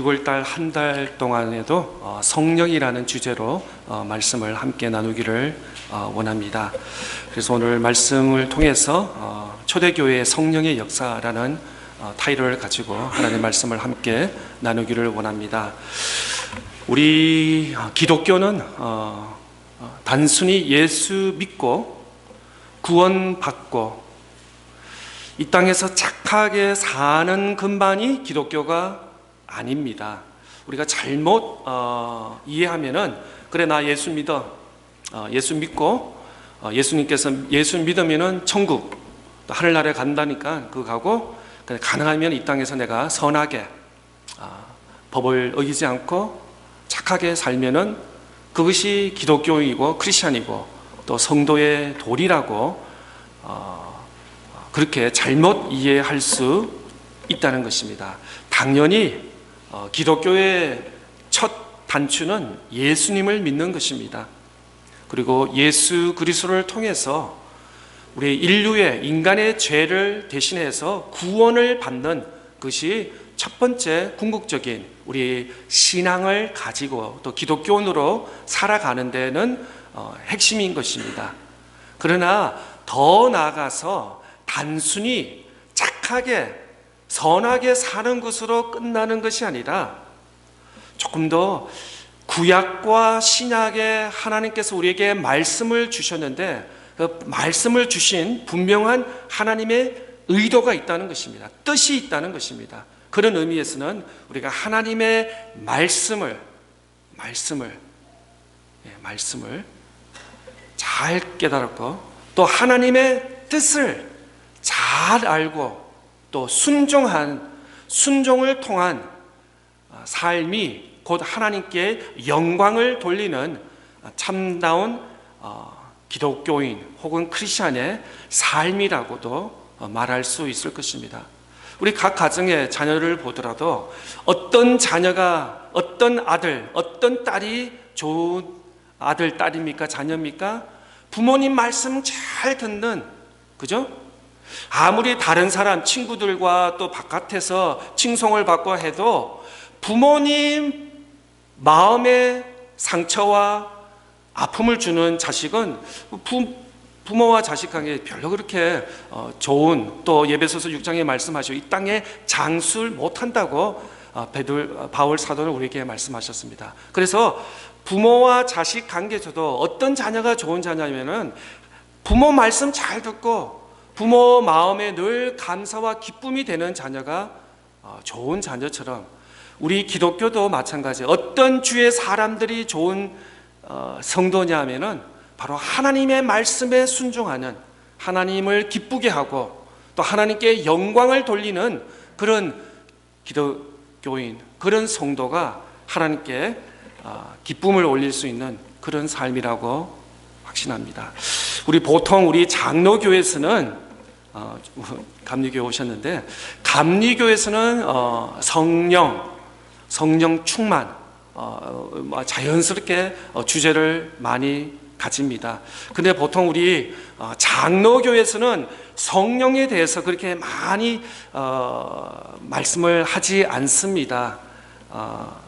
6월달 한 달 동안에도 성령이라는 주제로 말씀을 함께 나누기를 원합니다. 그래서 오늘 말씀을 통해서 초대교회의 성령의 역사라는 타이틀을 가지고 하나님의 말씀을 함께 나누기를 원합니다. 우리 기독교는 단순히 예수 믿고 구원받고 이 땅에서 착하게 사는 것만이 기독교가 아닙니다. 우리가 잘못 이해하면은 그래 나 예수 믿어, 예수 믿고 예수님께서 예수 믿으면은 천국 또 하늘나라에 간다니까 그거 가고 가능하면 이 땅에서 내가 선하게 법을 어기지 않고 착하게 살면은 그것이 기독교이고 크리스천이고 또 성도의 도리라고 그렇게 잘못 이해할 수 있다는 것입니다. 당연히 기독교의 첫 단추는 예수님을 믿는 것입니다. 그리고 예수 그리스도를 통해서 우리 인류의 인간의 죄를 대신해서 구원을 받는 것이 첫 번째 궁극적인 우리 신앙을 가지고 또 기독교인으로 살아가는 데는 핵심인 것입니다. 그러나 더 나아가서 단순히 착하게 선하게 사는 것으로 끝나는 것이 아니라 조금 더 구약과 신약에 하나님께서 우리에게 말씀을 주셨는데 그 말씀을 주신 분명한 하나님의 의도가 있다는 것입니다. 뜻이 있다는 것입니다. 그런 의미에서는 우리가 하나님의 말씀을 잘 깨달았고 또 하나님의 뜻을 잘 알고 또 순종을 통한 삶이 곧 하나님께 영광을 돌리는 참다운 기독교인 혹은 크리스천의 삶이라고도 말할 수 있을 것입니다. 우리 각 가정의 자녀를 보더라도 어떤 자녀가 어떤 아들, 어떤 딸이 좋은 아들, 딸입니까? 자녀입니까? 부모님 말씀 잘 듣는, 그죠? 아무리 다른 사람, 친구들과 또 바깥에서 칭송을 받고 해도 부모님 마음의 상처와 아픔을 주는 자식은 부모와 자식 관계 별로 그렇게 좋은, 또 예배소서 6장에 말씀하시고 이 땅에 장수를 못한다고 바울 사도는 우리에게 말씀하셨습니다. 그래서 부모와 자식 관계에서도 어떤 자녀가 좋은 자녀냐면은 부모 말씀 잘 듣고 부모 마음에 늘 감사와 기쁨이 되는 자녀가 좋은 자녀처럼 우리 기독교도 마찬가지예요. 어떤 주의 사람들이 좋은 성도냐면은 바로 하나님의 말씀에 순종하는, 하나님을 기쁘게 하고 또 하나님께 영광을 돌리는 그런 기독교인, 그런 성도가 하나님께 기쁨을 올릴 수 있는 그런 삶이라고 확신합니다. 우리 장로교에서는 감리교회 오셨는데 감리교에서는 성령 충만 자연스럽게 주제를 많이 가집니다. 근데 보통 우리 장로교에서는 성령에 대해서 그렇게 많이 말씀을 하지 않습니다.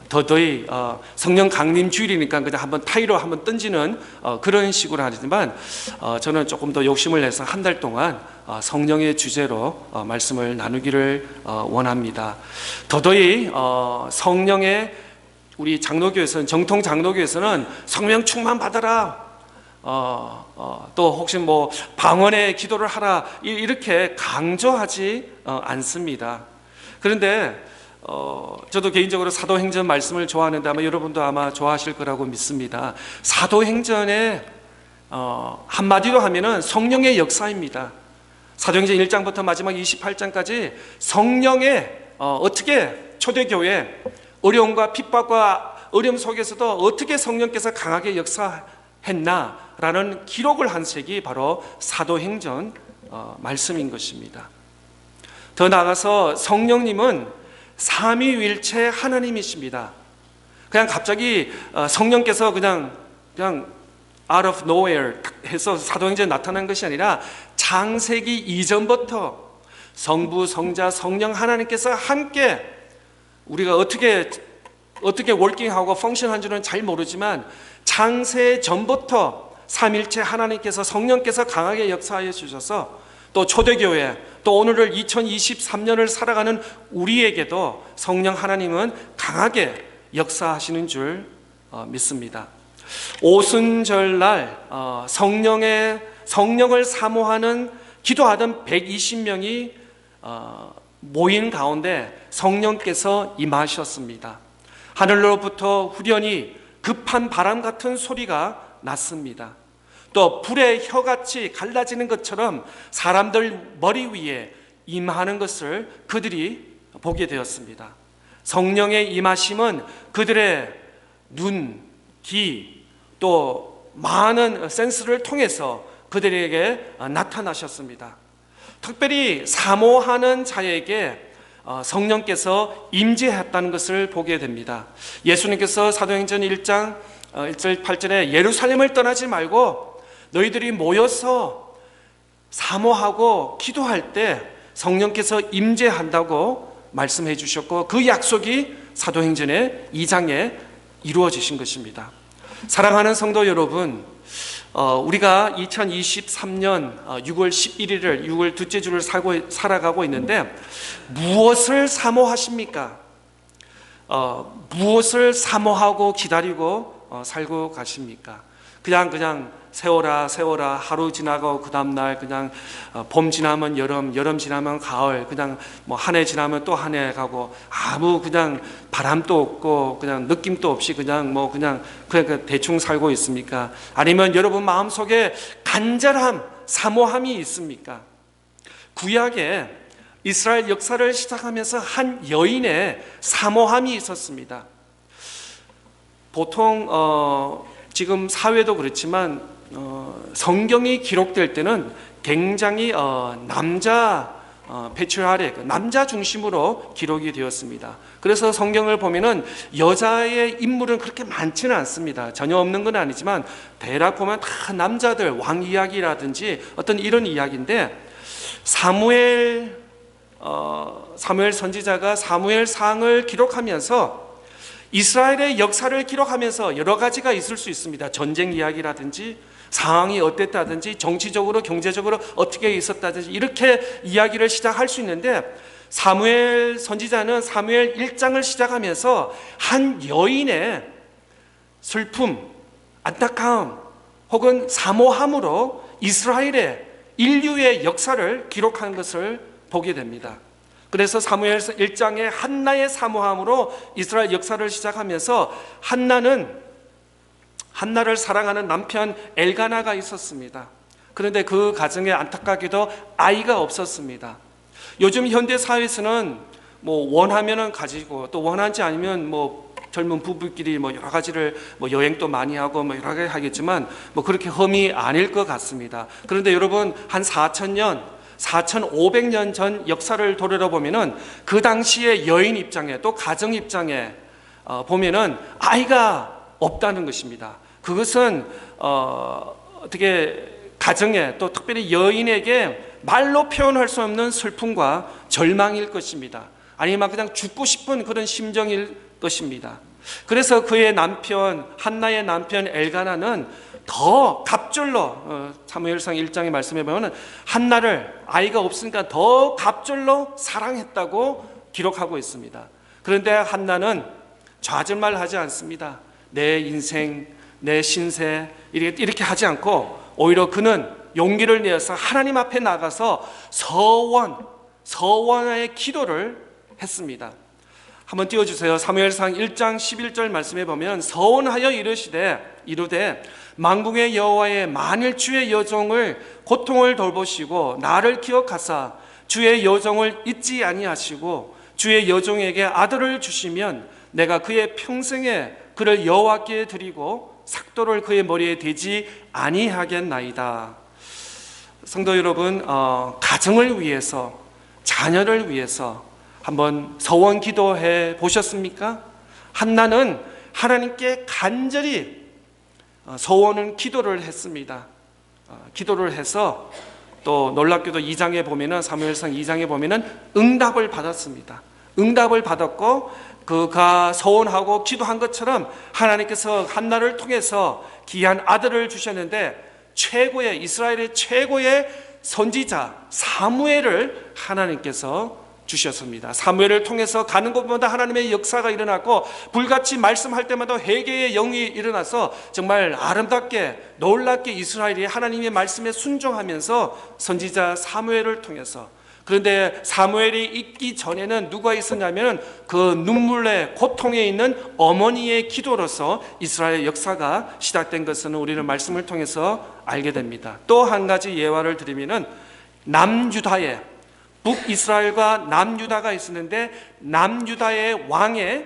더더이 성령 강림 주일이니까 그냥 한번 타이로 한번 던지는 그런 식으로 하지만 저는 조금 더 욕심을 내서 한 달 동안 성령의 주제로 말씀을 나누기를 원합니다. 더더이 성령의 우리 장로교에서는, 정통 장로교에서는 성령 충만 받아라, 또 혹시 뭐 방언의 기도를 하라 이렇게 강조하지 않습니다. 그런데 저도 개인적으로 사도행전 말씀을 좋아하는데 아마 여러분도 아마 좋아하실 거라고 믿습니다. 사도행전의 한마디로 하면은 성령의 역사입니다. 사도행전 1장부터 마지막 28장까지 성령의 어떻게 초대교회 어려움과 핍박과 어려움 속에서도 어떻게 성령께서 강하게 역사했나라는 기록을 한 책이 바로 사도행전 말씀인 것입니다. 더 나아가서 성령님은 삼위일체 하나님이십니다. 그냥 갑자기 성령께서 그냥 out of nowhere 해서 사도행전에 나타난 것이 아니라 창세기 이전부터 성부, 성자, 성령 하나님께서 함께 우리가 어떻게 월킹하고 펑션한지는 잘 모르지만 창세 전부터 삼일체 하나님께서 성령께서 강하게 역사하여 주셔서 또 초대교회 또 오늘을 2023년을 살아가는 우리에게도 성령 하나님은 강하게 역사하시는 줄 믿습니다. 오순절날 성령을 사모하는 기도하던 120명이 모인 가운데 성령께서 임하셨습니다. 하늘로부터 후련히 급한 바람 같은 소리가 났습니다. 또 불의 혀같이 갈라지는 것처럼 사람들 머리 위에 임하는 것을 그들이 보게 되었습니다. 성령의 임하심은 그들의 눈, 귀, 또 많은 센스를 통해서 그들에게 나타나셨습니다. 특별히 사모하는 자에게 성령께서 임재했다는 것을 보게 됩니다. 예수님께서 사도행전 1장 1절 8절에 예루살렘을 떠나지 말고 너희들이 모여서 사모하고 기도할 때 성령께서 임재한다고 말씀해 주셨고 그 약속이 사도행전의 2장에 이루어지신 것입니다. 사랑하는 성도 여러분, 우리가 2023년 6월 11일을 6월 둘째 주를 살아가고 있는데 무엇을 사모하십니까? 무엇을 사모하고 기다리고 살고 가십니까? 그냥 세워라 하루 지나고 그 다음날 그냥 봄 지나면 여름 지나면 가을, 그냥 뭐 한 해 지나면 또 한 해 가고 아무 그냥 바람도 없고 그냥 느낌도 없이 그냥 대충 살고 있습니까? 아니면 여러분 마음속에 간절함, 사모함이 있습니까? 구약에 이스라엘 역사를 시작하면서 한 여인의 사모함이 있었습니다. 보통 지금 사회도 그렇지만 성경이 기록될 때는 굉장히 남자 패트리아릭, 남자 중심으로 기록이 되었습니다. 그래서 성경을 보면은 여자의 인물은 그렇게 많지는 않습니다. 전혀 없는 건 아니지만 대략 보면 다 남자들, 왕 이야기라든지 어떤 이런 이야기인데 사무엘 선지자가 사무엘상을 기록하면서 이스라엘의 역사를 기록하면서 여러 가지가 있을 수 있습니다. 전쟁 이야기라든지 상황이 어땠다든지 정치적으로 경제적으로 어떻게 있었다든지 이렇게 이야기를 시작할 수 있는데 사무엘 선지자는 사무엘 1장을 시작하면서 한 여인의 슬픔, 안타까움 혹은 사모함으로 이스라엘의 인류의 역사를 기록하는 것을 보게 됩니다. 그래서 사무엘 1장에 한나의 사모함으로 이스라엘 역사를 시작하면서 한나를 사랑하는 남편 엘가나가 있었습니다. 그런데 그 가정에 안타깝게도 아이가 없었습니다. 요즘 현대 사회에서는 원하면은 가지고 또 원하지 않으면 젊은 부부끼리 여러 가지를 여행도 많이 하고 여러 가지 하겠지만 그렇게 험이 아닐 것 같습니다. 그런데 여러분 한 4,500년 전 역사를 돌아보면은 그 당시의 여인 입장에 또 가정 입장에 보면은 아이가 없다는 것입니다. 그것은 어떻게 가정에 또 특별히 여인에게 말로 표현할 수 없는 슬픔과 절망일 것입니다. 아니면 그냥 죽고 싶은 그런 심정일 것입니다. 그래서 그의 남편 한나의 남편 엘가나는 더 갑절로 사무엘상 1장에 말씀해 보면 한나를 아이가 없으니까 더 갑절로 사랑했다고 기록하고 있습니다. 그런데 한나는 좌절만 하지 않습니다. 내 인생, 내 신세 이렇게 하지 않고 오히려 그는 용기를 내어서 하나님 앞에 나가서 서원의 기도를 했습니다. 한번 띄워주세요. 사무엘상 1장 11절 말씀해 보면 서원하여 이르되 만군의 여호와의 만일 주의 여종을 고통을 돌보시고 나를 기억하사 주의 여종을 잊지 아니하시고 주의 여종에게 아들을 주시면 내가 그의 평생에 그를 여호와께 드리고 삭도를 그의 머리에 대지 아니하겠나이다. 성도 여러분, 가정을 위해서 자녀를 위해서 한번 서원 기도해 보셨습니까? 한나는 하나님께 간절히 서원은 기도를 했습니다. 기도를 해서 또 놀랍게도 2장에 보면은 사무엘상 2장에 보면은 응답을 받았습니다. 응답을 받았고 그가 서원하고 기도한 것처럼 하나님께서 한나를 통해서 귀한 아들을 주셨는데 이스라엘의 최고의 선지자 사무엘을 하나님께서 주셨습니다. 사무엘을 통해서 가는 곳마다 하나님의 역사가 일어났고 불같이 말씀할 때마다 회개의 영이 일어나서 정말 아름답게 놀랍게 이스라엘이 하나님의 말씀에 순종하면서 선지자 사무엘을 통해서, 그런데 사무엘이 있기 전에는 누가 있었냐면 그 눈물의 고통에 있는 어머니의 기도로서 이스라엘 역사가 시작된 것은 우리는 말씀을 통해서 알게 됩니다. 또 한 가지 예화를 드리면은 남유다에 북이스라엘과 남유다가 있었는데 남유다의 왕에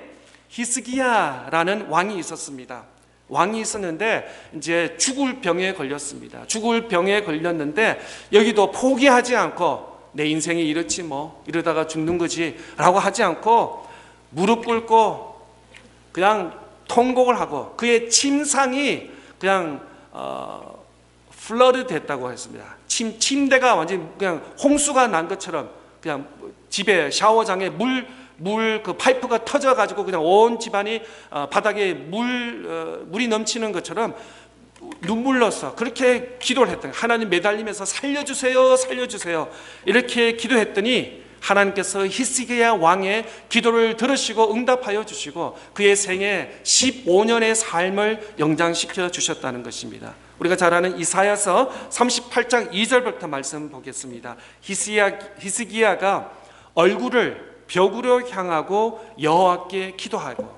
히스기야라는 왕이 있었습니다. 왕이 있었는데 이제 죽을 병에 걸렸습니다. 죽을 병에 걸렸는데 여기도 포기하지 않고 내 인생이 이렇지 뭐 이러다가 죽는 거지 라고 하지 않고 무릎 꿇고 그냥 통곡을 하고 그의 침상이 그냥 플러드 됐다고 했습니다. 침대가 완전히 그냥 홍수가 난 것처럼 그냥 집에 샤워장에 물 그 파이프가 터져가지고 그냥 온 집안이 바닥에 물이 넘치는 것처럼 눈물로써 그렇게 기도를 했더니 하나님 매달리면서 살려주세요 살려주세요 이렇게 기도했더니 하나님께서 히스기야 왕의 기도를 들으시고 응답하여 주시고 그의 생애 15년의 삶을 연장시켜 주셨다는 것입니다. 우리가 잘 아는 이사야서 38장 2절부터 말씀 보겠습니다. 히스기야가 얼굴을 벽으로 향하고 여호와께 기도하고,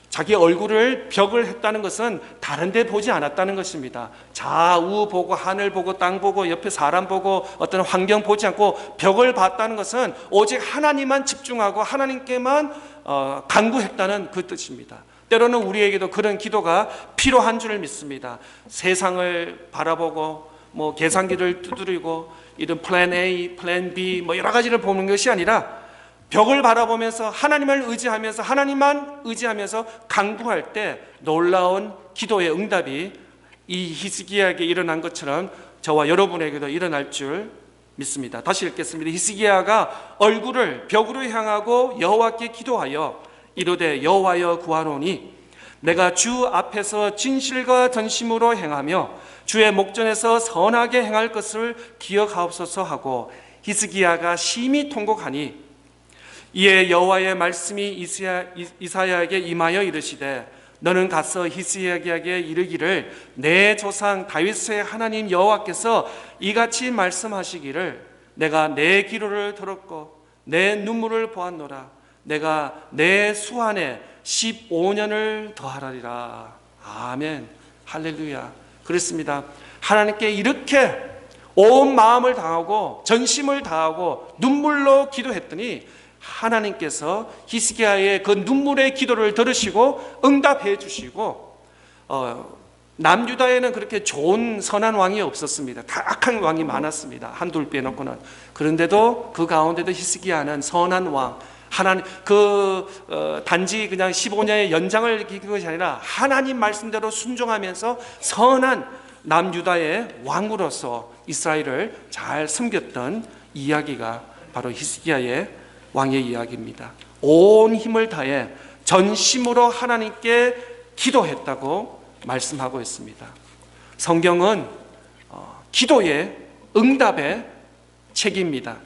자기 얼굴을 벽을 했다는 것은 다른 데 보지 않았다는 것입니다. 좌우 보고 하늘 보고 땅 보고 옆에 사람 보고 어떤 환경 보지 않고 벽을 봤다는 것은 오직 하나님만 집중하고 하나님께만 간구했다는 그 뜻입니다. 때로는 우리에게도 그런 기도가 필요한 줄 믿습니다. 세상을 바라보고 뭐 계산기를 두드리고 이런 플랜 A, 플랜 B 뭐 여러 가지를 보는 것이 아니라 벽을 바라보면서 하나님을 의지하면서 하나님만 의지하면서 간구할 때 놀라운 기도의 응답이 이 히스기야에게 일어난 것처럼 저와 여러분에게도 일어날 줄 믿습니다. 다시 읽겠습니다. 히스기야가 얼굴을 벽으로 향하고 여호와께 기도하여 이르되 여호와여 구하노니 내가 주 앞에서 진실과 전심으로 행하며 주의 목전에서 선하게 행할 것을 기억하옵소서 하고 히스기야가 심히 통곡하니 이에 여호와의 말씀이 이사야에게 임하여 이르시되 너는 가서 히스기야에게 이르기를 내 조상 다윗의 하나님 여호와께서 이같이 말씀하시기를 내가 내 기도를 들었고 내 눈물을 보았노라 내가 내 수안에 15년을 더하리라. 아멘 할렐루야. 그렇습니다. 하나님께 이렇게 온 마음을 다하고 전심을 다하고 눈물로 기도했더니 하나님께서 히스기야의 그 눈물의 기도를 들으시고 응답해 주시고 남유다에는 그렇게 좋은 선한 왕이 없었습니다. 다 악한 왕이 많았습니다. 한둘 빼놓고는. 그런데도 그 가운데도 히스기야는 선한 왕, 하나님 단지 그냥 15년의 연장을 기긴 것이 아니라 하나님 말씀대로 순종하면서 선한 남유다의 왕으로서 이스라엘을 잘 섬겼던 이야기가 바로 히스기야의 왕의 이야기입니다. 온 힘을 다해 전심으로 하나님께 기도했다고 말씀하고 있습니다. 성경은 기도의 응답의 책입니다.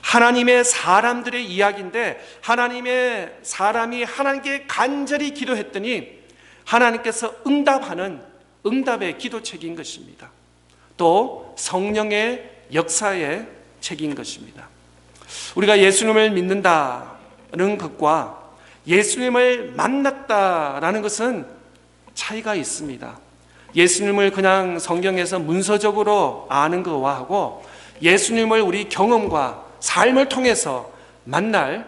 하나님의 사람들의 이야기인데 하나님의 사람이 하나님께 간절히 기도했더니 하나님께서 응답하는 응답의 기도책인 것입니다. 또 성령의 역사의 책인 것입니다. 우리가 예수님을 믿는다는 것과 예수님을 만났다라는 것은 차이가 있습니다. 예수님을 그냥 성경에서 문서적으로 아는 것과 하고 예수님을 우리 경험과 삶을 통해서 만날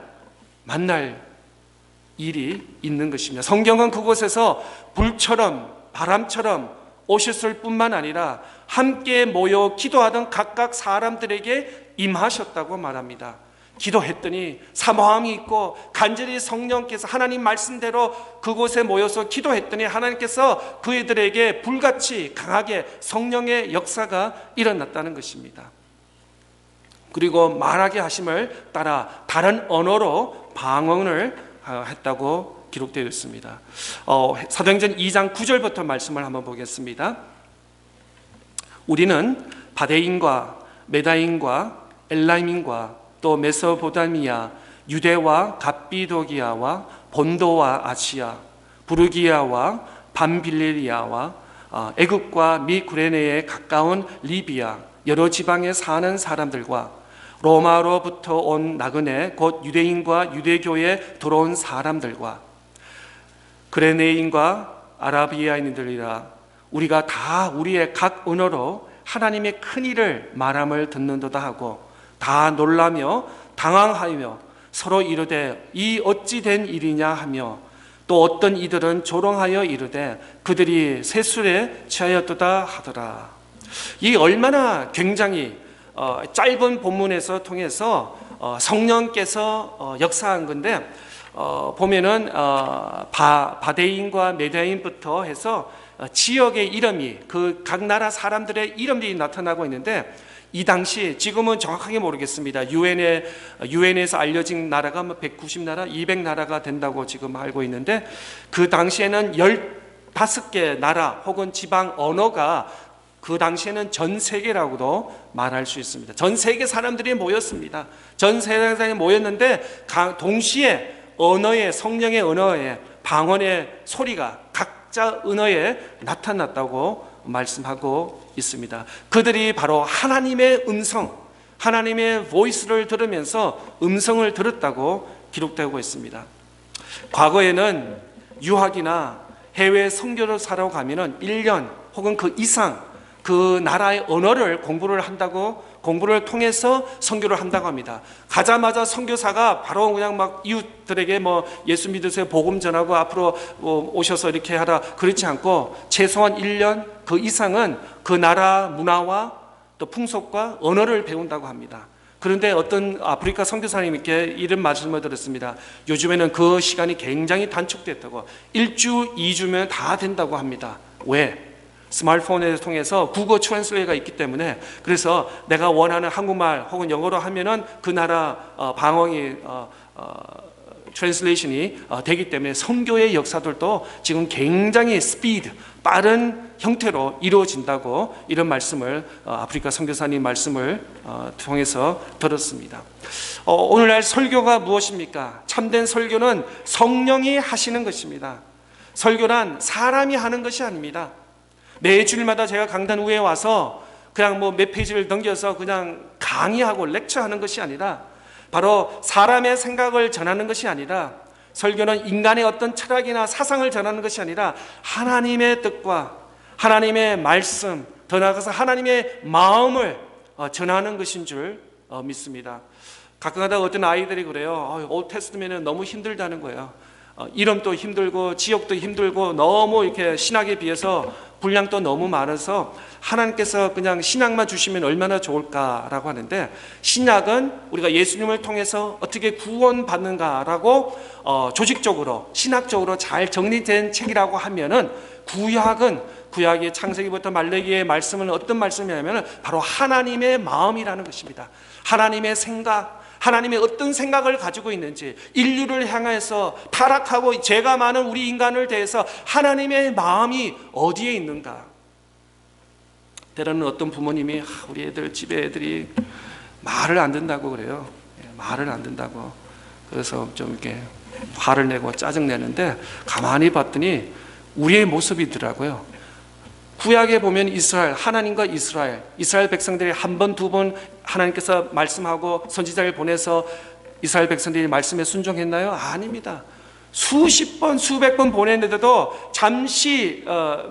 일이 있는 것입니다. 성경은 그곳에서 불처럼 바람처럼 오셨을 뿐만 아니라 함께 모여 기도하던 각각 사람들에게 임하셨다고 말합니다. 기도했더니 사모함이 있고 간절히 성령께서 하나님 말씀대로 그곳에 모여서 기도했더니 하나님께서 그들에게 불같이 강하게 성령의 역사가 일어났다는 것입니다. 그리고 말하게 하심을 따라 다른 언어로 방언을 했다고 기록되어 있습니다. 사도행전 2장 9절부터 말씀을 한번 보겠습니다. 우리는 바데인과 메다인과 엘라임인과 또 메소포타미아, 유대와 갑비도기아와 본도와 아시아, 부르기아와 밤빌리리아와 애굽과 미 구레네에 가까운 리비아 여러 지방에 사는 사람들과 로마로부터 온 나그네 곧 유대인과 유대교에 들어온 사람들과 그레네인과 아라비아인들이라 우리가 다 우리의 각 언어로 하나님의 큰 일을 말함을 듣는도다 하고 다 놀라며 당황하며 서로 이르되 이 어찌 된 일이냐 하며 또 어떤 이들은 조롱하여 이르되 그들이 세술에 취하였도다 하더라. 이 얼마나 굉장히 짧은 본문에서 통해서 성령께서 역사한 건데 보면은 바데인과 메다인부터 해서 지역의 이름이 그 각 나라 사람들의 이름들이 나타나고 있는데 이 당시 지금은 정확하게 모르겠습니다. 유엔에서 알려진 나라가 190나라, 200나라가 된다고 지금 알고 있는데 그 당시에는 15개 나라 혹은 지방 언어가 그 당시에는 전 세계라고도 말할 수 있습니다. 전 세계 사람들이 모였습니다. 전 세계 사람이 모였는데 동시에 언어의 성령의 언어의 방언의 소리가 각자 언어에 나타났다고 말씀하고 있습니다. 그들이 바로 하나님의 음성, 하나님의 보이스를 들으면서 음성을 들었다고 기록되고 있습니다. 과거에는 유학이나 해외 선교를 사러 가면은 1년 혹은 그 이상 그 나라의 언어를 공부를 통해서 선교를 한다고 합니다. 가자마자 선교사가 바로 그냥 막 이웃들에게 예수 믿으세요 복음 전하고 앞으로 오셔서 이렇게 하라 그렇지 않고 최소한 1년 그 이상은 그 나라 문화와 또 풍속과 언어를 배운다고 합니다. 그런데 어떤 아프리카 선교사님께 이런 말씀을 들었습니다. 요즘에는 그 시간이 굉장히 단축됐다고 1주, 2주면 다 된다고 합니다. 왜? 스마트폰을 통해서 국어 트랜슬레이터가 있기 때문에 그래서 내가 원하는 한국말 혹은 영어로 하면은 그 나라 방언이 트랜슬레이션이 되기 때문에 선교의 역사들도 지금 굉장히 빠른 형태로 이루어진다고 이런 말씀을 아프리카 선교사님 말씀을 통해서 들었습니다. 오늘날 설교가 무엇입니까? 참된 설교는 성령이 하시는 것입니다. 설교란 사람이 하는 것이 아닙니다. 매 주일마다 제가 강단 위에 와서 그냥 몇 페이지를 넘겨서 그냥 강의하고 렉처하는 것이 아니라 바로 사람의 생각을 전하는 것이 아니라 설교는 인간의 어떤 철학이나 사상을 전하는 것이 아니라 하나님의 뜻과 하나님의 말씀, 더 나아가서 하나님의 마음을 전하는 것인 줄 믿습니다. 가끔가다 어떤 아이들이 그래요. 올드 테스트면은 너무 힘들다는 거예요. 이름도 힘들고 지역도 힘들고 너무 이렇게 신학에 비해서 분량도 너무 많아서 하나님께서 그냥 신약만 주시면 얼마나 좋을까라고 하는데 신약은 우리가 예수님을 통해서 어떻게 구원받는가라고 조직적으로 신학적으로 잘 정리된 책이라고 하면은 구약의 창세기부터 말라기의 말씀은 어떤 말씀이냐면 바로 하나님의 마음이라는 것입니다. 하나님의 생각, 하나님의 어떤 생각을 가지고 있는지 인류를 향해서 타락하고 죄가 많은 우리 인간을 대해서 하나님의 마음이 어디에 있는가. 때로는 어떤 부모님이 우리 애들 집에 애들이 말을 안 듣는다고 그래요. 말을 안 듣는다고. 그래서 좀 이렇게 화를 내고 짜증내는데 가만히 봤더니 우리의 모습이더라고요. 구약에 보면 하나님과 이스라엘 백성들이 한 번, 두 번 하나님께서 말씀하고 선지자를 보내서 이스라엘 백성들이 말씀에 순종했나요? 아닙니다. 수십 번, 수백 번 보냈는데도 잠시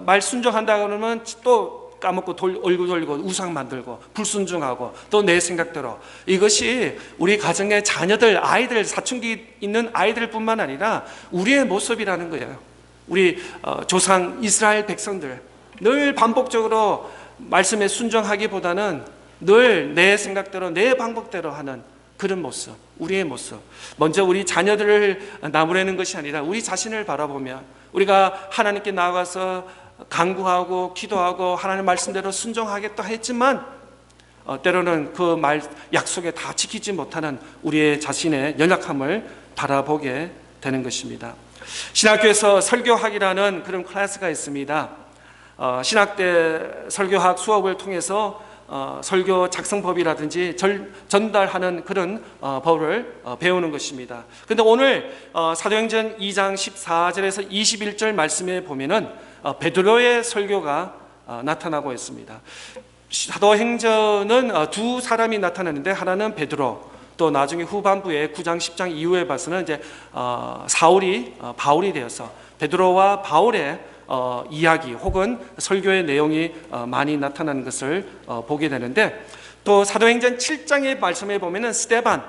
말 순종한다 그러면 또 까먹고 얼굴 돌리고 우상 만들고 불순종하고 또 내 생각대로. 이것이 우리 가정의 자녀들, 아이들, 사춘기 있는 아이들뿐만 아니라 우리의 모습이라는 거예요. 우리 조상 이스라엘 백성들 늘 반복적으로 말씀에 순종하기보다는 늘 내 생각대로 내 방법대로 하는 그런 모습, 우리의 모습. 먼저 우리 자녀들을 나무라는 것이 아니라 우리 자신을 바라보며 우리가 하나님께 나아가서 간구하고 기도하고 하나님 말씀대로 순종하겠다 했지만 때로는 그 약속에 다 지키지 못하는 우리의 자신의 연약함을 바라보게 되는 것입니다. 신학교에서 설교학이라는 그런 클래스가 있습니다. 신학대 설교학 수업을 통해서 설교 작성법이라든지 전달하는 그런 법을 배우는 것입니다. 그런데 오늘 사도행전 2장 14절에서 21절 말씀에 보면은 베드로의 설교가 나타나고 있습니다. 사도행전은 두 사람이 나타나는데 하나는 베드로, 또 나중에 후반부에 9장 10장 이후에 봐서는 이제 사울이 바울이 되어서 베드로와 바울의 이야기 혹은 설교의 내용이 많이 나타나는 것을 보게 되는데, 또 사도행전 7장의 말씀에 보면은 스데반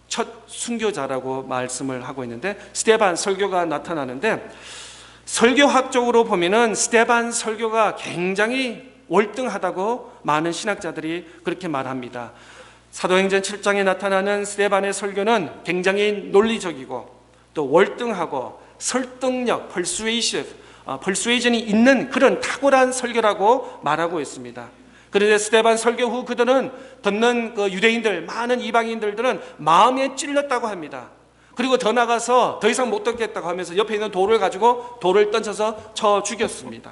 첫 순교자라고 말씀을 하고 있는데 스데반 설교가 나타나는데, 설교학적으로 보면은 스데반 설교가 굉장히 월등하다고 많은 신학자들이 그렇게 말합니다. 사도행전 7장에 나타나는 스데반의 설교는 굉장히 논리적이고 또 월등하고 설득력, persuasion이 있는 그런 탁월한 설교라고 말하고 있습니다. 그런데 스데반 설교 후 그들은 듣는 그 유대인들, 많은 이방인들은 마음에 찔렸다고 합니다. 그리고 더 나가서 더 이상 못 듣겠다고 하면서 옆에 있는 돌을 가지고 돌을 던져서 쳐 죽였습니다.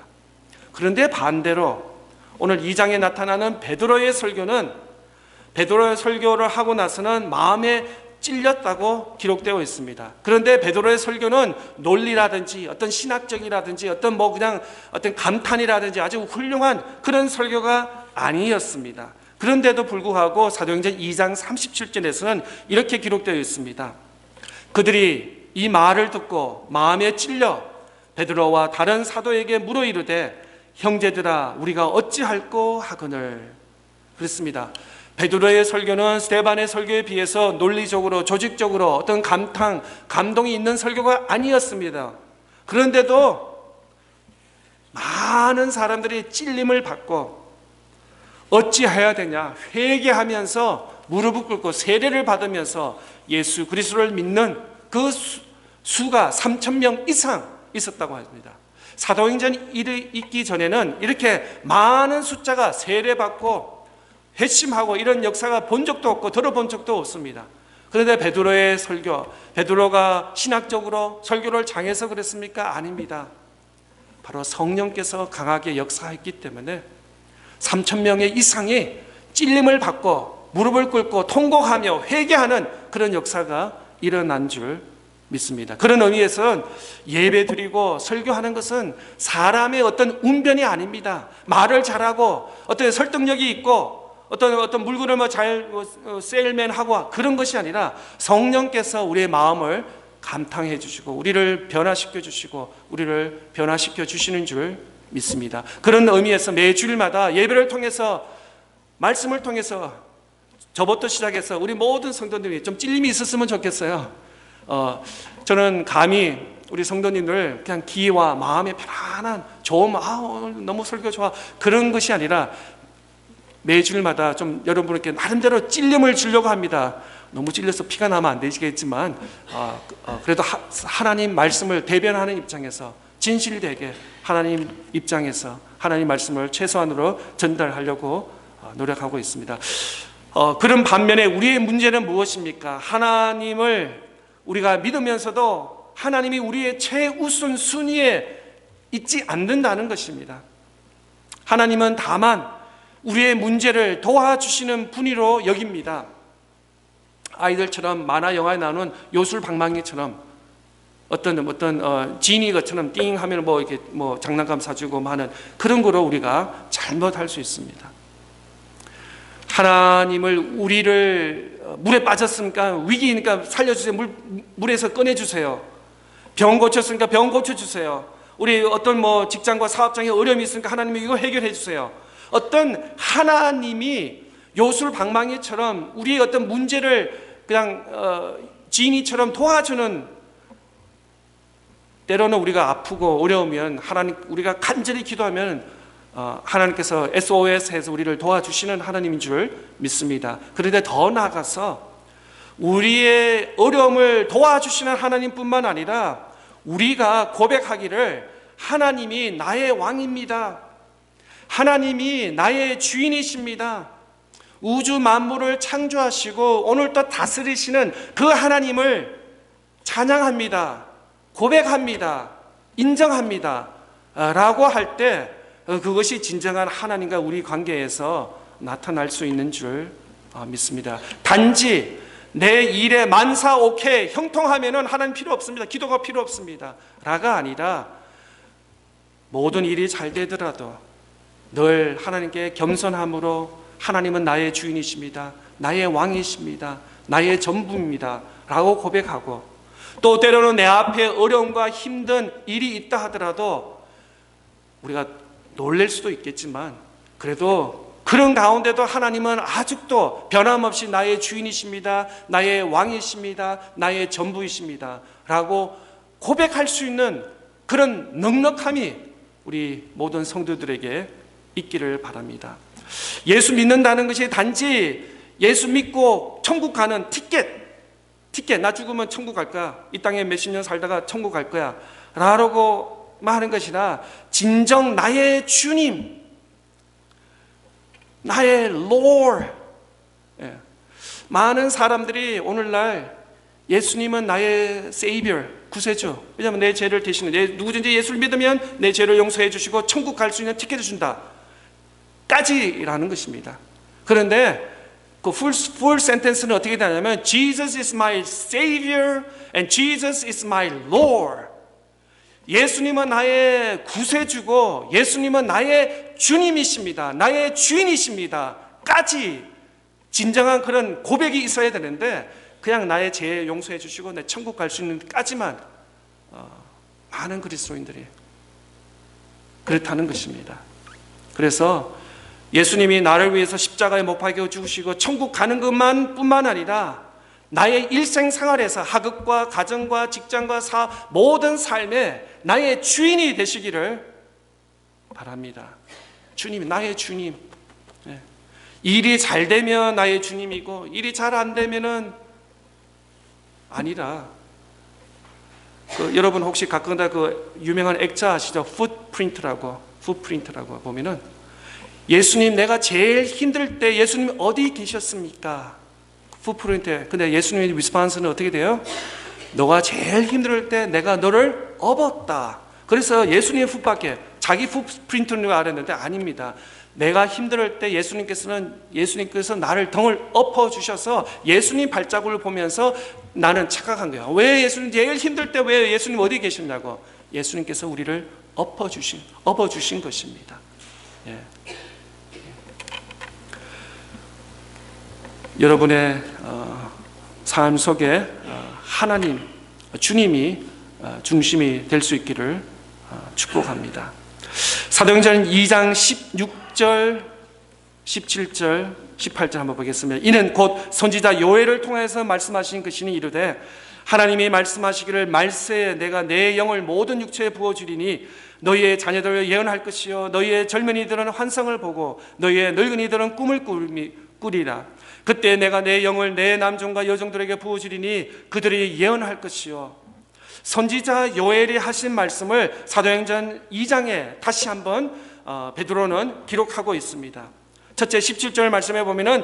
그런데 반대로 오늘 2장에 나타나는 베드로의 설교는, 베드로의 설교를 하고 나서는 마음에 찔렸다고 기록되어 있습니다. 그런데 베드로의 설교는 논리라든지 어떤 신학적이라든지 어떤 그냥 어떤 감탄이라든지 아주 훌륭한 그런 설교가 아니었습니다. 그런데도 불구하고 사도행전 2장 37절에서는 이렇게 기록되어 있습니다. 그들이 이 말을 듣고 마음에 찔려 베드로와 다른 사도에게 물어 이르되 형제들아 우리가 어찌할꼬 하거늘. 그렇습니다. 베드로의 설교는 스데반의 설교에 비해서 논리적으로 조직적으로 어떤 감동이 있는 설교가 아니었습니다. 그런데도 많은 사람들이 찔림을 받고 어찌해야 되냐 회개하면서 무릎을 꿇고 세례를 받으면서 예수 그리스도를 믿는 그 수가 3,000명 이상 있었다고 합니다. 사도행전이 있기 전에는 이렇게 많은 숫자가 세례받고 회심하고 이런 역사가 본 적도 없고 들어본 적도 없습니다. 그런데 베드로의 설교, 베드로가 신학적으로 설교를 잘해서 그랬습니까? 아닙니다. 바로 성령께서 강하게 역사했기 때문에 3,000명의 이상이 찔림을 받고 무릎을 꿇고 통곡하며 회개하는 그런 역사가 일어난 줄 믿습니다. 그런 의미에서는 예배 드리고 설교하는 것은 사람의 어떤 운변이 아닙니다. 말을 잘하고 어떤 설득력이 있고 어떤 물건을 잘 세일맨하고 그런 것이 아니라 성령께서 우리의 마음을 감탕해 주시고 우리를 변화시켜 주시고 우리를 변화시켜 주시는 줄 믿습니다. 그런 의미에서 매 주일마다 예배를 통해서 말씀을 통해서 저부터 시작해서 우리 모든 성도들이 좀 찔림이 있었으면 좋겠어요. 저는 감히 우리 성도님들 그냥 기와 마음의 편안한 좋은 너무 설교 좋아 그런 것이 아니라 매 주일마다 좀 여러분께 나름대로 찔림을 주려고 합니다. 너무 찔려서 피가 나면 안 되시겠지만 그래도 하나님 말씀을 대변하는 입장에서 진실되게 하나님 입장에서 하나님 말씀을 최소한으로 전달하려고 노력하고 있습니다. 그런 반면에 우리의 문제는 무엇입니까? 하나님을 우리가 믿으면서도 하나님이 우리의 최우선 순위에 있지 않는다는 것입니다. 하나님은 다만 우리의 문제를 도와주시는 분으로 여깁니다. 아이들처럼 만화 영화에 나오는 요술방망이처럼 어떤 지니 것처럼 띵 하면 이렇게 장난감 사주고 하는 그런 거로 우리가 잘못할 수 있습니다. 하나님을 우리를 물에 빠졌으니까 위기니까 살려주세요. 물에서 꺼내주세요. 병 고쳤으니까 병 고쳐주세요. 우리 어떤 직장과 사업장에 어려움이 있으니까 하나님이 이거 해결해 주세요. 어떤 하나님이 요술방망이처럼 우리의 어떤 문제를 그냥 지니처럼 도와주는, 때로는 우리가 아프고 어려우면 우리가 간절히 기도하면 하나님께서 SOS해서 우리를 도와주시는 하나님인 줄 믿습니다. 그런데 더 나아가서 우리의 어려움을 도와주시는 하나님뿐만 아니라 우리가 고백하기를 하나님이 나의 왕입니다. 하나님이 나의 주인이십니다. 우주 만물을 창조하시고 오늘도 다스리시는 그 하나님을 찬양합니다, 고백합니다, 인정합니다 라고 할 때 그것이 진정한 하나님과 우리 관계에서 나타날 수 있는 줄 믿습니다. 단지 내 일에 만사오케 형통하면은 하나님 필요 없습니다, 기도가 필요 없습니다 라가 아니라 모든 일이 잘 되더라도 늘 하나님께 겸손함으로 하나님은 나의 주인이십니다, 나의 왕이십니다, 나의 전부입니다 라고 고백하고, 또 때로는 내 앞에 어려움과 힘든 일이 있다 하더라도 우리가 놀랄 수도 있겠지만 그래도 그런 가운데도 하나님은 아직도 변함없이 나의 주인이십니다, 나의 왕이십니다, 나의 전부이십니다 라고 고백할 수 있는 그런 넉넉함이 우리 모든 성도들에게 있기를 바랍니다. 예수 믿는다는 것이 단지 예수 믿고 천국 가는 티켓, 나 죽으면 천국 갈 거야, 이 땅에 몇십 년 살다가 천국 갈 거야 라고 하는 것이라 진정 나의 주님, 나의 Lord. 많은 사람들이 오늘날 예수님은 나의 Savior, 구세주, 왜냐하면 내 죄를 대신해, 누구든지 예수를 믿으면 내 죄를 용서해 주시고 천국 갈 수 있는 티켓을 준다 까지라는 것입니다. 그런데 그 full sentence는 어떻게 되냐면 Jesus is my Savior and Jesus is my Lord. 예수님은 나의 구세주고 예수님은 나의 주님이십니다, 나의 주인이십니다 까지 진정한 그런 고백이 있어야 되는데, 그냥 나의 죄 용서해 주시고 내 천국 갈 수 있는 까지만 많은 그리스도인들이 그렇다는 것입니다. 그래서 예수님이 나를 위해서 십자가에 못 박혀 죽으시고 천국 가는 것만 뿐만 아니라 나의 일생생활에서 학업과 가정과 직장과 모든 삶에 나의 주인이 되시기를 바랍니다. 주님, 나의 주님. 일이 잘 되면 나의 주님이고 일이 잘 안 되면은 아니라, 여러분 혹시 가끔가다 그 유명한 액자 아시죠? 풋프린트라고 보면은 예수님, 내가 제일 힘들 때 예수님 어디 계셨습니까? 풋프린트. 근데 예수님의 리스폰스는 어떻게 돼요? 너가 제일 힘들 때 내가 너를 업었다. 그래서 예수님의 풋밖에 자기 풋프린트인 줄 알았는데 아닙니다. 내가 힘들 때 예수님께서 나를 덩을 엎어주셔서 예수님 발자국을 보면서 나는 착각한 거야. 왜 예수님 제일 힘들 때 왜 예수님 어디 계셨냐고. 예수님께서 우리를 업어주신 것입니다. 예. 여러분의 삶 속에 하나님, 주님이 중심이 될 수 있기를 축복합니다. 사도행전 2장 16절, 17절, 18절 한번 보겠습니다. 이는 곧 선지자 요엘을 통해서 말씀하신 것이니 이르되 하나님이 말씀하시기를 말세에 내가 내 영을 모든 육체에 부어주리니 너희의 자녀들을 예언할 것이요 너희의 젊은이들은 환상을 보고 너희의 늙은이들은 꿈을 꾸리라. 그때 내가 내 영을 내 남종과 여종들에게 부어주리니 그들이 예언할 것이요. 선지자 요엘이 하신 말씀을 사도행전 2장에 다시 한번 베드로는 기록하고 있습니다. 첫째 17절 말씀에 보면은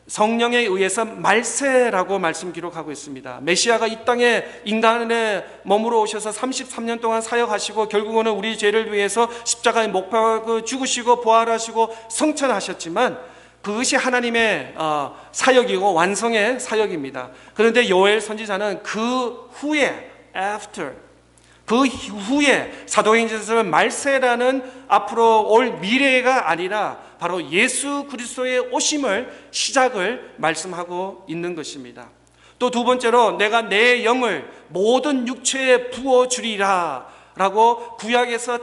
성령에 의해서 말세라고 말씀 기록하고 있습니다. 메시아가 이 땅에 인간에 머무러 오셔서 33년 동안 사역하시고 결국은 우리 죄를 위해서 십자가에 못 박아 죽으시고 부활하시고 성천하셨지만 그것이 하나님의 사역이고 완성의 사역입니다. 그런데 요엘 선지자는 그 후에 그 후에 사도행전에서는 말세라는 앞으로 올 미래가 아니라 바로 예수 그리스도의 오심을 시작을 말씀하고 있는 것입니다. 또 두 번째로 내가 내 영을 모든 육체에 부어주리라 라고 구약에서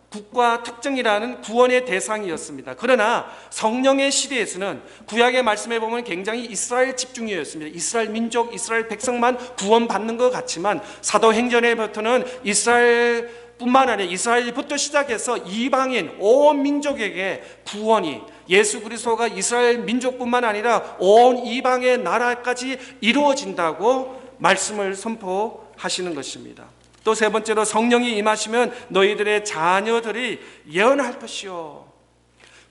국가 특정이라는 구원의 대상이었습니다. 그러나 성령의 시대에서는 구약의 말씀에 보면 굉장히 이스라엘 집중이었습니다. 이스라엘 민족, 이스라엘 백성만 구원받는 것 같지만 사도행전에부터는 이스라엘뿐만 아니라 이스라엘부터 시작해서 이방인 온 민족에게 구원이, 예수 그리스도가 이스라엘 민족뿐만 아니라 온 이방의 나라까지 이루어진다고 말씀을 선포하시는 것입니다. 또 세 번째로 성령이 임하시면 너희들의 자녀들이 예언할 것이요.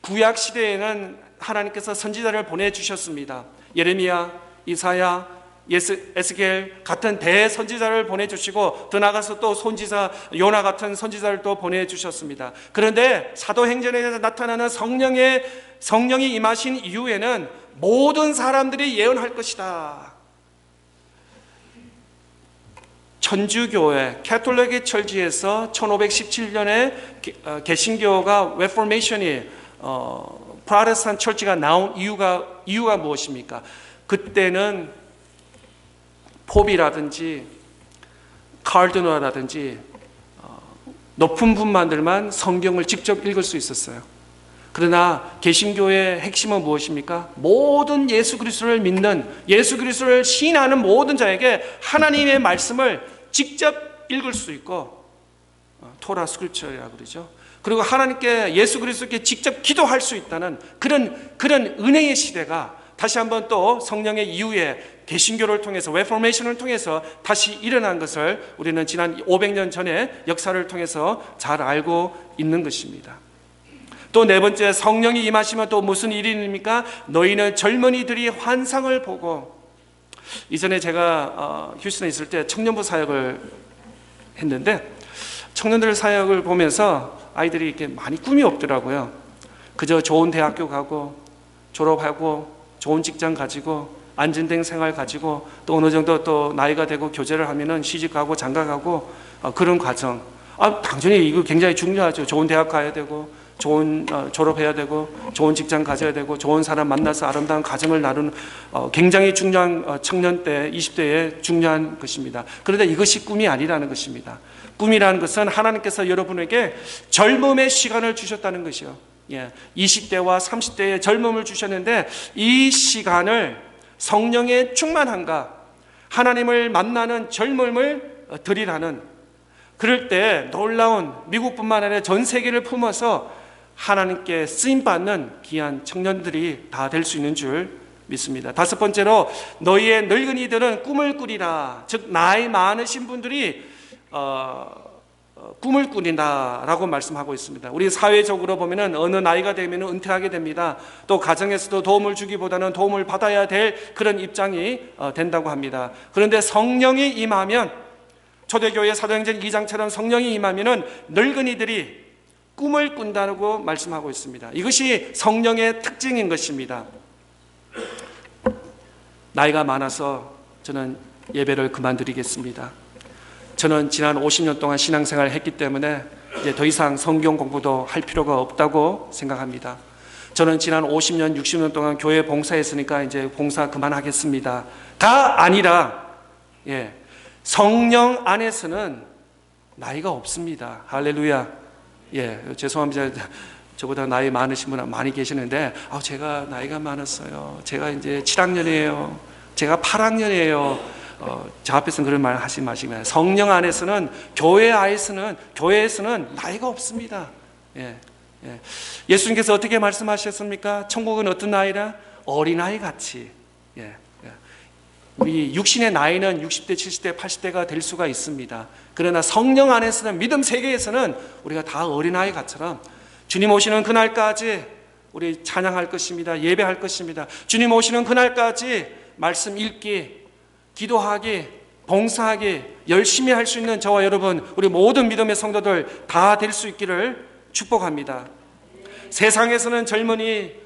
구약 시대에는 하나님께서 선지자를 보내주셨습니다. 예레미야, 이사야, 에스겔 같은 대선지자를 보내주시고 더 나아가서 또 선지자 요나 같은 선지자를 또 보내주셨습니다. 그런데 사도행전에 나타나는 성령이 임하신 이후에는 모든 사람들이 예언할 것이다. 천주교회 캐톨릭의 철지에서 1517년에 개신교가 레포메이션이 프로테스탄트 철지가 나온 이유가 무엇입니까? 그때는 pop이라든지 카르디널이라든지 높은 분만들만 성경을 직접 읽을 수 있었어요. 그러나 개신교의 핵심은 무엇입니까? 모든 예수 그리스도를 믿는, 예수 그리스도를 신하는 모든 자에게 하나님의 말씀을 직접 읽을 수 있고, 토라 스크립처라고 그러죠. 그리고 하나님께, 예수 그리스도께 직접 기도할 수 있다는 그런 은혜의 시대가 다시 한번 또 성령의 이후에 개신교를 통해서, 레포메이션을 통해서 다시 일어난 것을 우리는 지난 500년 전의 역사를 통해서 잘 알고 있는 것입니다. 또 네 번째, 성령이 임하시면 또 무슨 일이 있습니까? 너희는 젊은이들이 환상을 보고, 이전에 제가 휴스턴에 있을 때 청년부 사역을 했는데, 청년들 사역을 보면서 아이들이 이렇게 많이 꿈이 없더라고요. 그저 좋은 대학교 가고 졸업하고 좋은 직장 가지고 안정된 생활 가지고 또 어느 정도 또 나이가 되고 교제를 하면은 시집 가고 장가 가고 그런 과정. 당연히 이거 굉장히 중요하죠. 좋은 대학 가야 되고 좋은 졸업해야 되고 좋은 직장 가져야 되고 좋은 사람 만나서 아름다운 가정을 나누는 굉장히 중요한 청년 때 20대에 중요한 것입니다. 그런데 이것이 꿈이 아니라는 것입니다. 꿈이라는 것은 하나님께서 여러분에게 젊음의 시간을 주셨다는 것이요. 20대와 30대의 젊음을 주셨는데 이 시간을 성령의 충만함과 하나님을 만나는 젊음을 드리라는, 그럴 때 놀라운 미국뿐만 아니라 전 세계를 품어서 하나님께 쓰임받는 귀한 청년들이 다 될 수 있는 줄 믿습니다. 다섯 번째로, 너희의 늙은이들은 꿈을 꾸리라. 즉 나이 많으신 분들이 꿈을 꾸린다라고 말씀하고 있습니다. 우리 사회적으로 보면은 어느 나이가 되면 은퇴하게 됩니다. 또 가정에서도 도움을 주기보다는 도움을 받아야 될 그런 입장이 된다고 합니다. 그런데 성령이 임하면, 초대교회 사도행전 2장처럼 성령이 임하면은 늙은이들이 꿈을 꾼다고 말씀하고 있습니다. 이것이 성령의 특징인 것입니다. 나이가 많아서 저는 예배를 그만드리겠습니다. 저는 지난 50년 동안 신앙생활을 했기 때문에 이제 더 이상 성경 공부도 할 필요가 없다고 생각합니다. 저는 지난 50년, 60년 동안 교회 봉사했으니까 이제 봉사 그만하겠습니다. 가 아니라, 성령 안에서는 나이가 없습니다. 할렐루야. 죄송합니다. 저보다 나이 많으신 분 많이 계시는데, 제가 나이가 많았어요. 제가 이제 7학년이에요. 제가 8학년이에요. 저 앞에서는 그런 말 하지 마시고요. 성령 안에서는, 교회에서는 나이가 없습니다. 예수님께서 어떻게 말씀하셨습니까? 천국은 어떤 나이라? 어린아이 같이. 우리 육신의 나이는 60대, 70대, 80대가 될 수가 있습니다. 그러나 성령 안에서는, 믿음 세계에서는 우리가 다 어린아이 같처럼 주님 오시는 그날까지 우리 찬양할 것입니다. 예배할 것입니다. 주님 오시는 그날까지 말씀 읽기, 기도하기, 봉사하기, 열심히 할 수 있는 저와 여러분, 우리 모든 믿음의 성도들 다 될 수 있기를 축복합니다. 세상에서는 젊은이,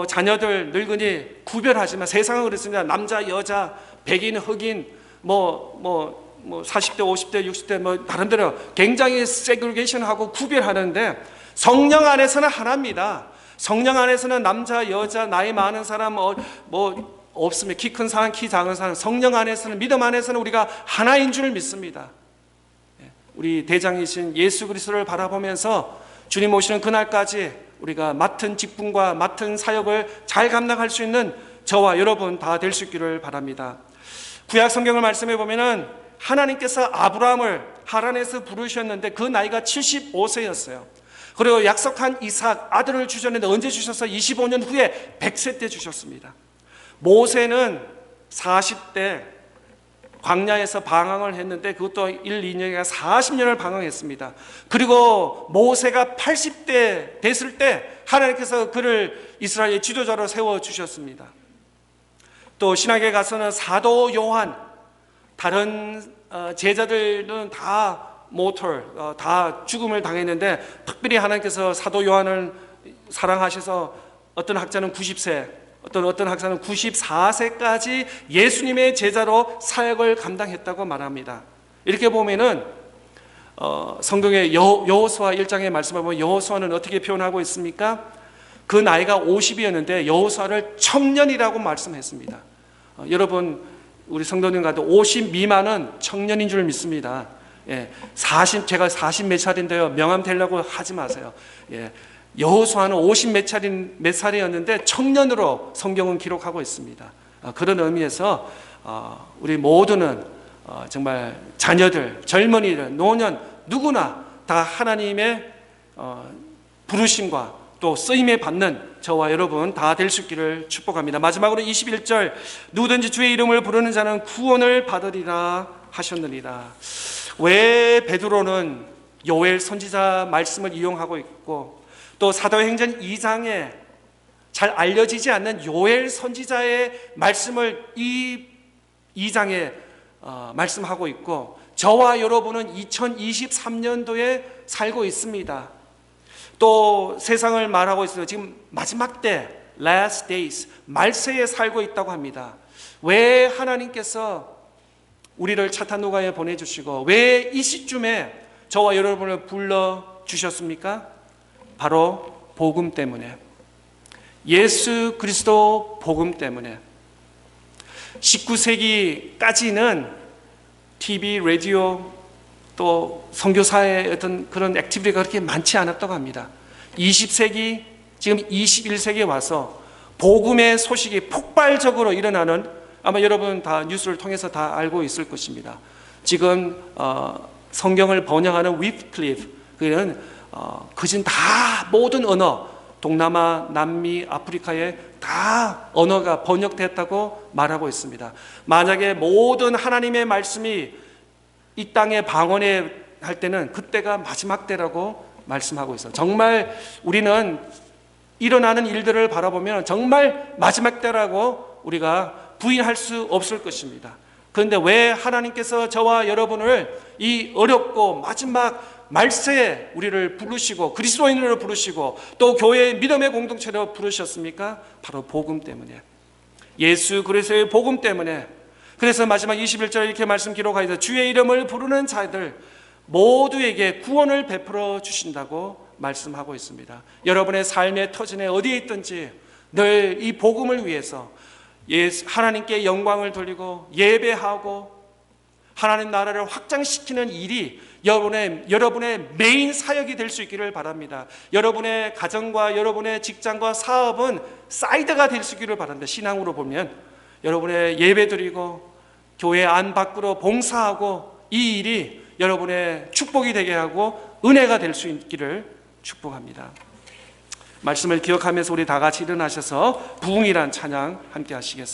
자녀들, 늙은이 구별하지만 세상은 그렇습니다. 남자, 여자, 백인, 흑인, 40대, 50대, 60대 나름대로 굉장히 세그리게이션하고 구별하는데, 성령 안에서는 하나입니다. 성령 안에서는 남자, 여자, 나이 많은 사람 없습니다. 키 큰 사람, 키 작은 사람. 성령 안에서는, 믿음 안에서는 우리가 하나인 줄 믿습니다. 우리 대장이신 예수 그리스도를 바라보면서 주님 오시는 그날까지 우리가 맡은 직분과 맡은 사역을 잘 감당할 수 있는 저와 여러분 다 될 수 있기를 바랍니다. 구약 성경을 말씀해 보면은 하나님께서 아브라함을 하란에서 부르셨는데 그 나이가 75세였어요. 그리고 약속한 이삭 아들을 주셨는데 언제 주셔서 25년 후에 100세 때 주셨습니다. 모세는 40대 광야에서 방황을 했는데 그것도 1, 2년이나 40년을 방황했습니다. 그리고 모세가 80대 됐을 때 하나님께서 그를 이스라엘의 지도자로 세워주셨습니다. 또 신학에 가서는 사도 요한, 다른 제자들은 다 다 죽음을 당했는데 특별히 하나님께서 사도 요한을 사랑하셔서 어떤 학자는 90세, 어떤 학자는 94세까지 예수님의 제자로 사역을 감당했다고 말합니다. 이렇게 보면은 성경의 여호수아 1장의 말씀을 보면 여호수아는 어떻게 표현하고 있습니까? 그 나이가 50이었는데 여호수아를 청년이라고 말씀했습니다. 여러분, 우리 성도님과도 50 미만은 청년인 줄 믿습니다. 예, 제가 40 몇 살인데요, 명함 되려고 하지 마세요. 예, 여호수아는 50 몇 살이었는데 청년으로 성경은 기록하고 있습니다. 그런 의미에서 우리 모두는 정말 자녀들, 젊은이들, 노년 누구나 다 하나님의 부르심과 또 쓰임에 받는 저와 여러분 다 될 수 있기를 축복합니다. 마지막으로 21절, 누구든지 주의 이름을 부르는 자는 구원을 받으리라 하셨느니라. 왜 베드로는 요엘 선지자 말씀을 이용하고 있고 또 사도행전 2장에 잘 알려지지 않는 요엘 선지자의 말씀을 이 2장에 말씀하고 있고, 저와 여러분은 2023년도에 살고 있습니다. 또 세상을 말하고 있어요. 지금 마지막 때, last days, 말세에 살고 있다고 합니다. 왜 하나님께서 우리를 차타누가에 보내주시고 왜 이 시점에 저와 여러분을 불러주셨습니까? 바로 복음 때문에, 예수 그리스도 복음 때문에. 19세기까지는 TV, 라디오, 또 선교사의 어떤 그런 액티비티가 그렇게 많지 않았다고 합니다. 20세기, 지금 21세기에 와서 복음의 소식이 폭발적으로 일어나는, 아마 여러분 다 뉴스를 통해서 다 알고 있을 것입니다. 지금 성경을 번역하는 위클리프, 그는 그진 다 모든 언어, 동남아, 남미, 아프리카에 다 언어가 번역됐다고 말하고 있습니다. 만약에 모든 하나님의 말씀이 이 땅에 방언해 할 때는 그때가 마지막 때라고 말씀하고 있어요. 정말 우리는 일어나는 일들을 바라보면 정말 마지막 때라고 우리가 부인할 수 없을 것입니다. 그런데 왜 하나님께서 저와 여러분을 이 어렵고 마지막 말세에 우리를 부르시고 그리스도인으로 부르시고 또 교회의 믿음의 공동체로 부르셨습니까? 바로 복음 때문에, 예수 그리스도의 복음 때문에. 그래서 마지막 21절에 이렇게 말씀 기록하여서 주의 이름을 부르는 자들 모두에게 구원을 베풀어 주신다고 말씀하고 있습니다. 여러분의 삶의 터전에 어디에 있든지 늘 이 복음을 위해서 하나님께 영광을 돌리고 예배하고 하나님 나라를 확장시키는 일이 여러분의 메인 사역이 될 수 있기를 바랍니다. 여러분의 가정과 여러분의 직장과 사업은 사이드가 될 수 있기를 바랍니다. 신앙으로 보면 여러분의 예배 드리고 교회 안 밖으로 봉사하고 이 일이 여러분의 축복이 되게 하고 은혜가 될 수 있기를 축복합니다. 말씀을 기억하면서 우리 다 같이 일어나셔서 부흥이란 찬양 함께 하시겠습니다.